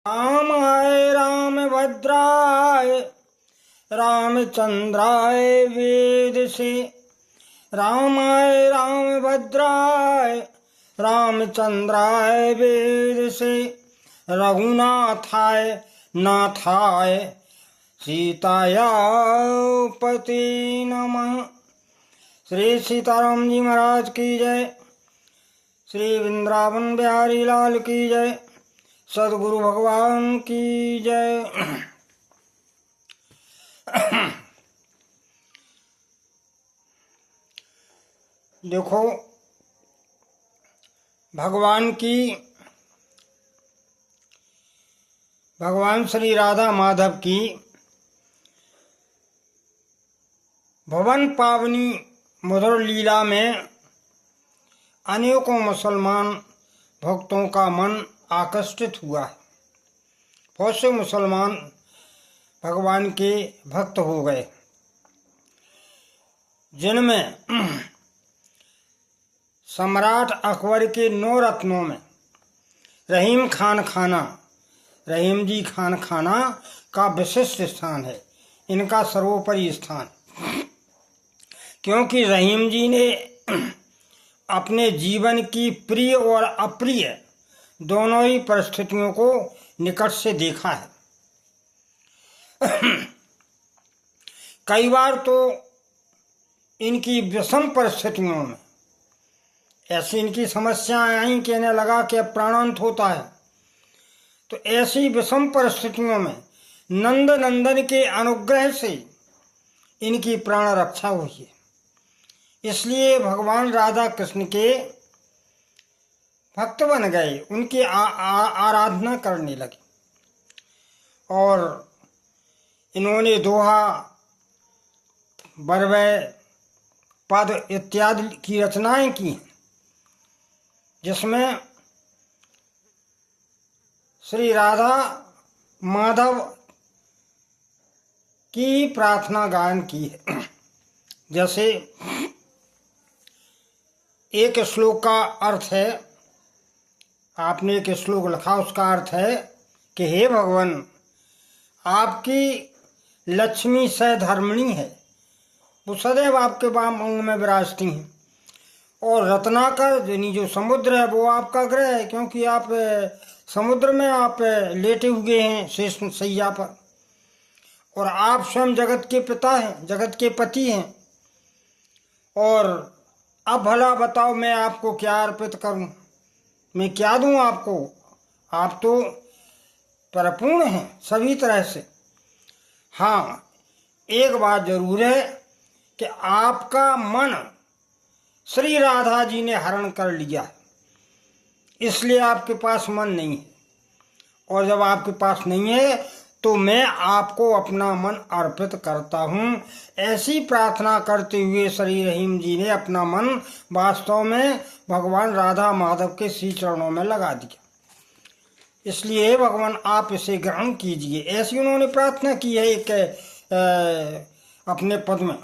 रामाय रामभद्राय रामचंद्राय वेदसे। रामाय रामभद्राय रामचंद्राय वेदसे। रघुनाथाय नाथाय सीताया पते नमः। श्री सीताराम जी महाराज की जय। श्री वृंदावन बिहारी लाल की जय। सदगुरु भगवान की जय। देखो, भगवान श्री राधा माधव की भवन पावनी मधुर लीला में अनेकों मुसलमान भक्तों का मन आकर्षित हुआ है। बहुत से मुसलमान भगवान के भक्त हो गए, जिनमें सम्राट अकबर के 9 रत्नों में रहीम जी खान खाना का विशिष्ट स्थान है। इनका सर्वोपरि स्थान, क्योंकि रहीम जी ने अपने जीवन की प्रिय और अप्रिय दोनों ही परिस्थितियों को निकट से देखा है। कई बार तो इनकी विषम परिस्थितियों में ऐसी इनकी समस्याएं आई, कहने लगा कि अब प्राणांत होता है। तो ऐसी विषम परिस्थितियों में नंद नंदन के अनुग्रह से इनकी प्राण रक्षा हुई है। इसलिए भगवान राधा कृष्ण के भक्त बन गए, उनकी आराधना करने लगे और इन्होंने दोहा, बरवै, पद इत्यादि की रचनाएं की, जिसमें श्री राधा माधव की प्रार्थना गायन की है। जैसे एक श्लोक का अर्थ है, आपने एक श्लोक लिखा, उसका अर्थ है कि हे भगवान, आपकी लक्ष्मी सधर्मिणी है, वो सदैव आपके वाम अंग में विराजती हैं। और रत्नाकर जो समुद्र है वो आपका ग्रह है, क्योंकि आप समुद्र में आप लेटे हुए हैं शेष सैया पर। और आप स्वयं जगत के पिता हैं, जगत के पति हैं। और अब भला बताओ, मैं आपको क्या अर्पित करूं, मैं क्या दूं आपको? आप तो परिपूर्ण हैं सभी तरह से। हाँ, एक बात जरूर है कि आपका मन श्री राधा जी ने हरण कर लिया है, इसलिए आपके पास मन नहीं है। और जब आपके पास नहीं है तो मैं आपको अपना मन अर्पित करता हूँ। ऐसी प्रार्थना करते हुए श्री रहीम जी ने अपना मन वास्तव में भगवान राधा माधव के श्री चरणों में लगा दिया। इसलिए भगवान आप इसे ग्रहण कीजिए, ऐसी उन्होंने प्रार्थना की है एक अपने पद में।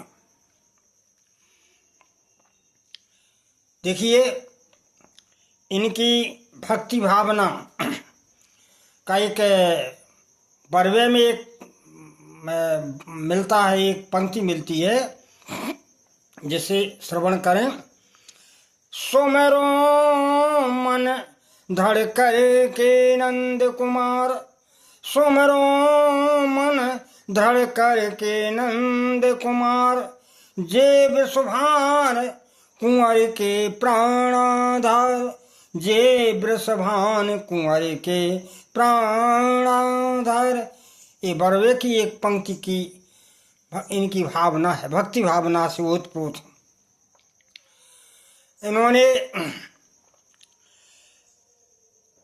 देखिए, इनकी भक्ति भावना का एक बरवे में एक मिलता है, एक पंक्ति मिलती है, जिसे श्रवण करें। सुमेरो मन धड़ कर के नंद कुमार, सुमेरो मन धड़ कर के नंद कुमार, जे वृषभान कुंवर के प्राणाधार, जे वृषभान कुंवर के प्राणाधार। ये बरवे की एक पंक्ति की इनकी भावना है, भक्ति भावना से ओतप्रोत। इन्होंने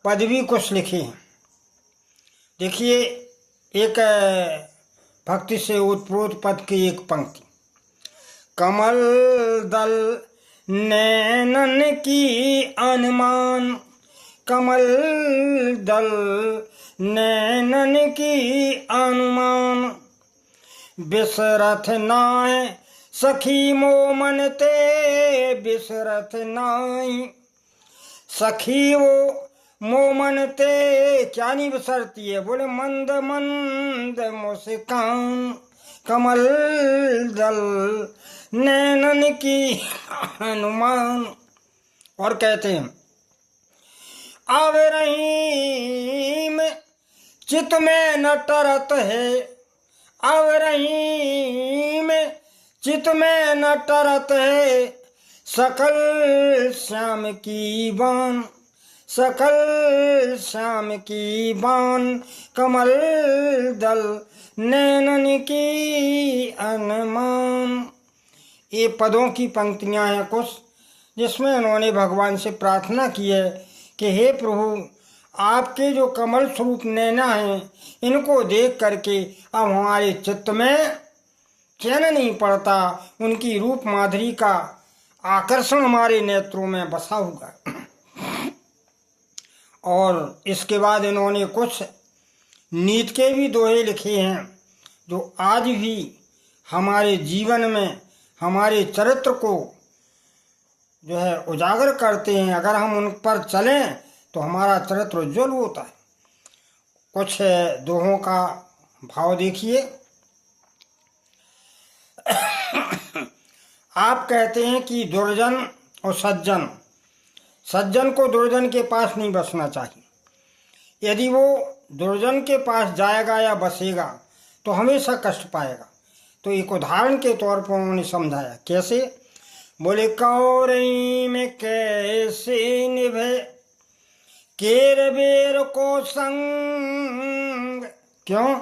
पद भी कुछ लिखे हैं। देखिए, एक भक्ति से ओतप्रोत पद की एक पंक्ति। कमल दल नैनन की अनुमान, कमल दल नैनन की अनुमान, बिसरथ नाय सखी मोमन ते बिसरथ नाई। सखी वो मोमन ते क्या नहीं बसरती है। बोले मंद मंद मुस्कान कमल दल नैनन की हनुमान। और कहते हैं आव रहीम चित में न टरत है, आव रहीम चित में न टरत है, सकल श्याम की बान, सकल श्याम की बान कमल दल नैनन की अनमान। ये पदों की पंक्तियां हैं कुछ, जिसमें उन्होंने भगवान से प्रार्थना की है कि हे प्रभु, आपके जो कमल स्वरूप नैना हैं, इनको देख करके अब हमारे चित्त में चैन नहीं पड़ता, उनकी रूप माधुरी का आकर्षण हमारे नेत्रों में बसा हुआ। और इसके बाद इन्होंने कुछ नीत के भी दोहे लिखे हैं, जो आज भी हमारे जीवन में हमारे चरित्र को जो है उजागर करते हैं। अगर हम उन पर चलें तो हमारा चरित्र उज्ज्वल होता है। कुछ दोहों का भाव देखिए। आप कहते हैं कि दुर्जन और सज्जन, सज्जन को दुर्जन के पास नहीं बसना चाहिए। यदि वो दुर्जन के पास जाएगा या बसेगा तो हमेशा कष्ट पाएगा। तो एक उदाहरण के तौर पर उन्होंने समझाया। कैसे? बोले कौरई में कैसे निभे केर बेर को संग। क्यों?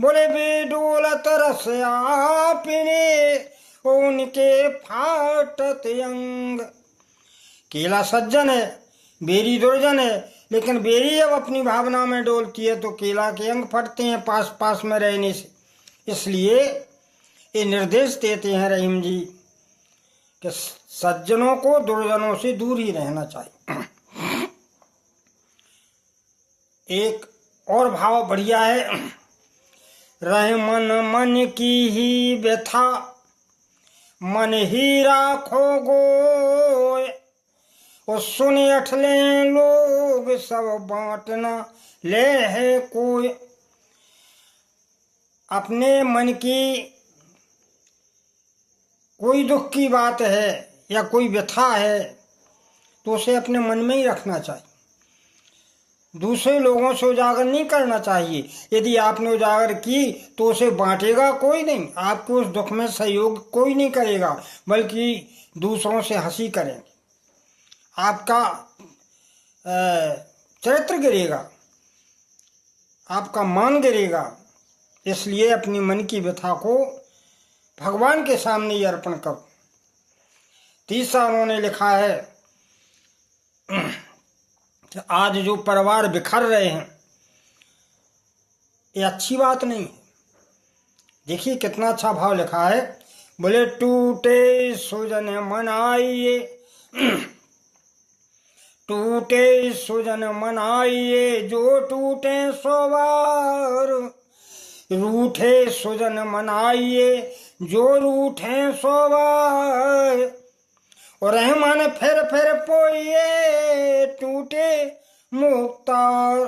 बोले बेडोलत रस आपने उनके फाटत अंग। केला सज्जन है, बेरी दुर्जन है, लेकिन बेरी जब अपनी भावना में डोलती है तो केला के अंग फटते हैं पास पास में रहने से। इसलिए ये निर्देश देते हैं रहीम जी कि सज्जनों को दुर्जनों से दूर ही रहना चाहिए। एक और भाव बढ़िया है। रह मन मन की ही व्यथा, मन ही राखो गोय, और सुने अठले लोग सब बांटना ले है कोई। अपने मन की कोई दुख की बात है या कोई व्यथा है तो उसे अपने मन में ही रखना चाहिए, दूसरे लोगों से उजागर नहीं करना चाहिए। यदि आपने उजागर की तो उसे बांटेगा कोई नहीं, आपके उस दुख में सहयोग कोई नहीं करेगा, बल्कि दूसरों से हंसी करेंगे, आपका चरित्र गिरेगा, आपका मान गिरेगा। इसलिए अपनी मन की व्यथा को भगवान के सामने ही अर्पण करो। तीसरा उन्होंने लिखा है कि आज जो परिवार बिखर रहे हैं ये अच्छी बात नहीं है। देखिए कितना अच्छा भाव लिखा है। बोले टूटे सुजन मनाइए, टूटे सुजन मनाइए, जो टूटे सोवार, रूठे सुजन मनाइए, जो रूठे सोवार, और रहमान फिर पोइए, टूटे मुक्तार।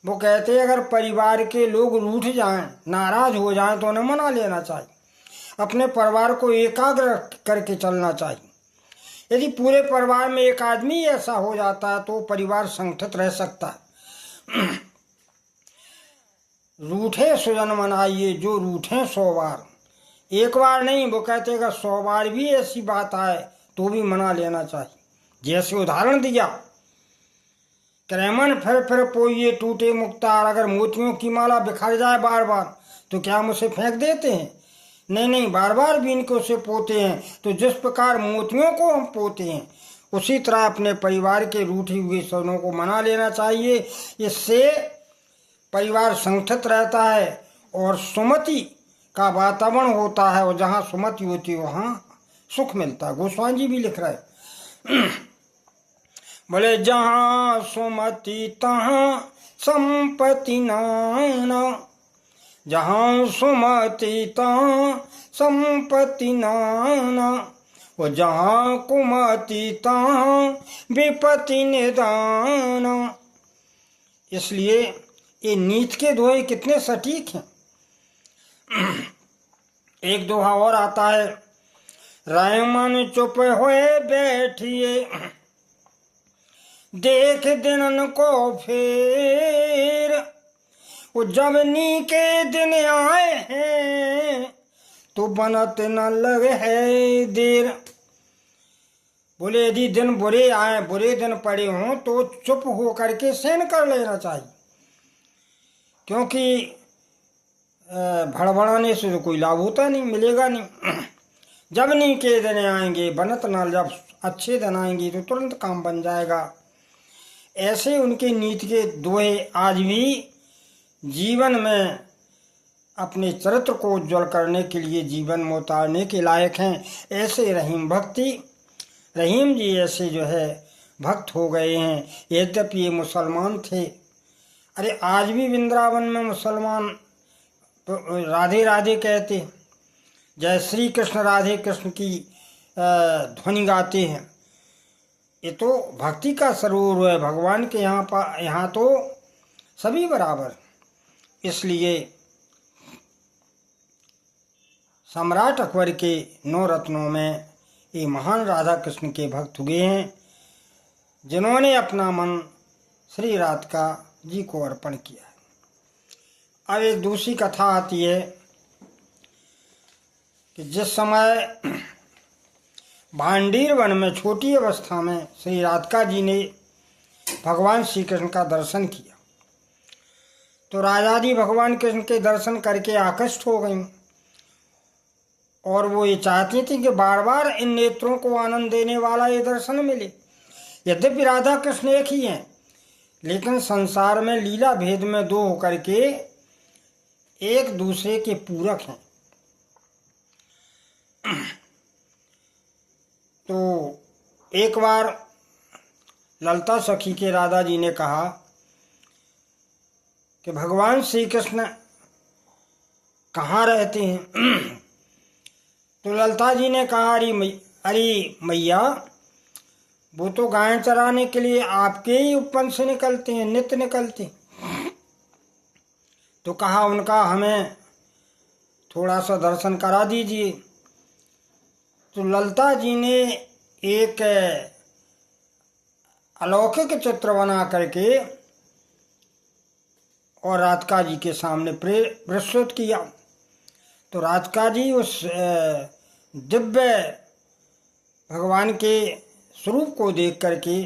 वो कहते अगर परिवार के लोग रूठ जाएं, नाराज हो जाएं तो उन्हें मना लेना चाहिए, अपने परिवार को एकाग्र करके चलना चाहिए। यदि पूरे परिवार में एक आदमी ऐसा हो जाता है तो परिवार संगठित रह सकता है। रूठे सुजन मनाइए, जो रूठे 100 बार, एक बार नहीं। वो कहते अगर 100 बार भी ऐसी बात आए तो भी मना लेना चाहिए। जैसे उदाहरण दिया, क्रैमन फिर पोइए, टूटे मुक्तार। अगर मोतियों की माला बिखर जाए बार बार तो क्या हम उसे फेंक देते हैं? नहीं, बार बार बीन के उसे पोते हैं। तो जिस प्रकार मोतियों को हम पोते हैं उसी तरह अपने परिवार के रूठे हुए सजनों को मना लेना चाहिए। इससे परिवार संगठित रहता है और सुमति का वातावरण होता है, और जहाँ सुमति होती है वहाँ सुख मिलता है। गोस्वामी जी भी लिख रहे हैं। बोले जहाँ सुमति तहाँ संपत्ति नाना, जहाँ सुमति तहाँ संपत्ति नाना, वो जहाँ कुमति तहाँ विपत्ति निदान। इसलिए ये नीत के दोहे कितने सटीक हैं। एक दोहा और आता है, रायमन चुप होए बैठिए देख दिनन को फेर, वो जब नी के दिन आए हैं तो बनत न लगे है देर। बोले यदि दिन बुरे आए, बुरे दिन पड़े हों तो चुप हो करके सहन कर लेना चाहिए, क्योंकि भड़बड़ाने से तो कोई लाभ होता नहीं, मिलेगा नहीं। जब नी के दिन आएंगे बनत न, जब अच्छे दिन आएंगे तो तुरंत काम बन जाएगा। ऐसे उनके नीति के दोहे आज भी जीवन में अपने चरित्र को उज्ज्वल करने के लिए, जीवन में उतारने के लायक हैं। ऐसे रहीम जी ऐसे जो है भक्त हो गए हैं। यद्यपि ये मुसलमान थे, अरे आज भी वृंदावन में मुसलमान तो राधे राधे कहते, जय श्री कृष्ण राधे कृष्ण की ध्वनि गाते हैं। ये तो भक्ति का सरोवर है भगवान के यहाँ तो सभी बराबर। इसलिए सम्राट अकबर के 9 रत्नों में ये महान राधा कृष्ण के भक्त हुए हैं, जिन्होंने अपना मन श्री राधिका जी को अर्पण किया है। अब एक दूसरी कथा आती है कि जिस समय भांडीर वन में छोटी अवस्था में श्री राधिका जी ने भगवान श्री कृष्ण का दर्शन किया, तो राजा जी भगवान कृष्ण के दर्शन करके आकृष्ट हो गई और वो ये चाहती थी कि बार बार इन नेत्रों को आनंद देने वाला ये दर्शन मिले। यद्यपि राधा कृष्ण एक ही हैं, लेकिन संसार में लीला भेद में दो होकर के एक दूसरे के पूरक हैं। तो एक बार ललता सखी के राधा जी ने कहा कि भगवान श्री कृष्ण कहाँ रहते हैं? तो ललता जी ने कहा, अरे मैया, वो तो गाय चराने के लिए आपके ही उपवन से निकलते हैं, नित्य निकलते। तो कहा उनका हमें थोड़ा सा दर्शन करा दीजिए। तो ललता जी ने एक अलौकिक चित्र बना करके और राधिका जी के सामने प्रस्तुत किया। तो राधिका जी उस दिव्य भगवान के स्वरूप को देख करके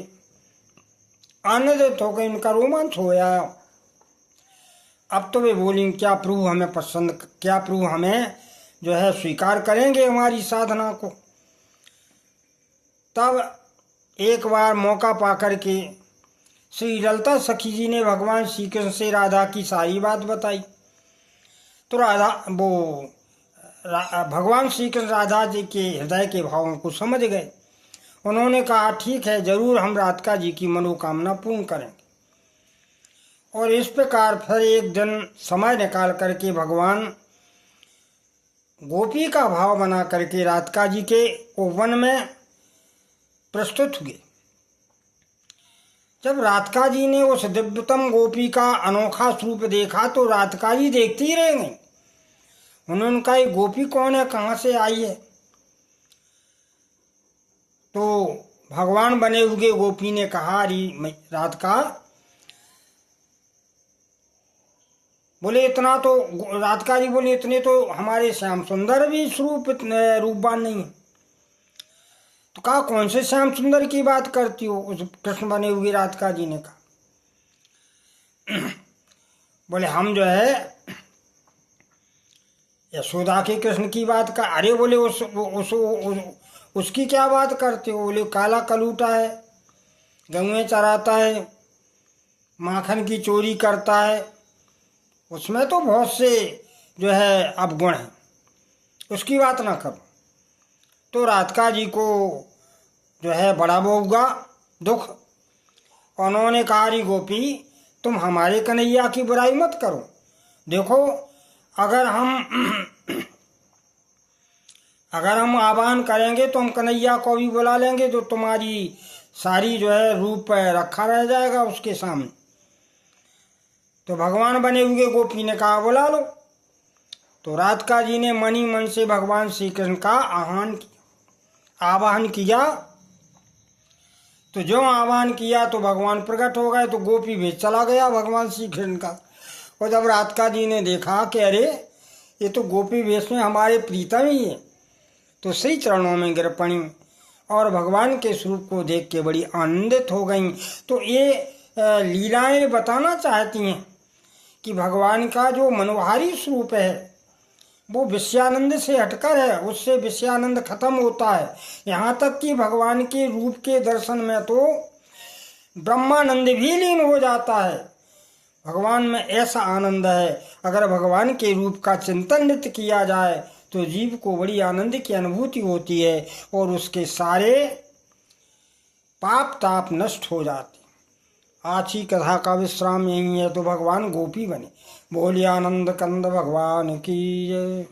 आनंदित हो गई, उनका रोमांच हो गया। अब तो वे बोली, क्या प्रभु हमें पसंद, क्या प्रभु हमें जो है स्वीकार करेंगे हमारी साधना को? तब एक बार मौका पाकर के श्री ललता सखी जी ने भगवान श्री कृष्ण से राधा की सारी बात बताई। तो भगवान श्री कृष्ण राधा जी के हृदय के भावों को समझ गए। उन्होंने कहा, ठीक है, जरूर हम राधिका जी की मनोकामना पूर्ण करेंगे। और इस प्रकार फिर एक दिन समय निकाल करके भगवान गोपी का भाव बना करके राधिका जी के वन में प्रस्तुत हुए। जब राधिका जी ने उस दिव्यतम गोपी का अनोखा स्वरूप देखा तो राधिका जी देखती ही रह गई। उन्होंने कहा, ये गोपी कौन है, कहाँ से आई है? तो भगवान बने हुए गोपी ने कहा, अरे राधिका, बोले इतना तो, राधिका जी बोले इतने तो हमारे श्याम सुंदर भी रूपवान नहीं है। तो कहा, कौन से श्याम सुंदर की बात करती हो? उस कृष्ण बने हुए राधिका जी ने कहा। बोले हम जो है यशोदा के कृष्ण की बात का। अरे बोले उसकी क्या बात करते हो? बोले काला कलूटा है, गौएं चराता है, माखन की चोरी करता है, उसमें तो बहुत से जो है अवगुण हैं, उसकी बात ना करो। तो राधिका जी को जो है बड़ा होगा दुख। उन्होंने कहा, अरे गोपी, तुम हमारे कन्हैया की बुराई मत करो। देखो, अगर अगर हम आह्वान करेंगे तो हम कन्हैया को भी बुला लेंगे, तो तुम्हारी सारी जो है रूप रखा रह जाएगा उसके सामने। तो भगवान बने हुए गोपी ने कहा बुला लो। तो राधिका जी ने मन ही मन से भगवान श्री कृष्ण का आवाहन किया। तो जो आह्वान किया तो भगवान प्रकट हो गए। तो गोपी भेज चला गया भगवान श्री कृष्ण का। और जब राधिका जी ने देखा कि अरे ये तो गोपी वेश में हमारे प्रीतम ही है, तो श्री चरणों में गिर पड़ी और भगवान के स्वरूप को देख के बड़ी आनंदित हो गई। तो ये लीलाएं बताना चाहती हैं कि भगवान का जो मनोहारी स्वरूप है वो विषयानंद से हटकर है, उससे विषयानंद खत्म होता है। यहाँ तक कि भगवान के रूप के दर्शन में तो ब्रह्मानंद भी लीन हो जाता है। भगवान में ऐसा आनंद है, अगर भगवान के रूप का चिंतन नित्य किया जाए तो जीव को बड़ी आनंद की अनुभूति होती है और उसके सारे पाप ताप नष्ट हो जाते। आज ही कथा का विश्राम यही है। तो भगवान गोपी बने। बोलिए आनंद कंद भगवान की जय।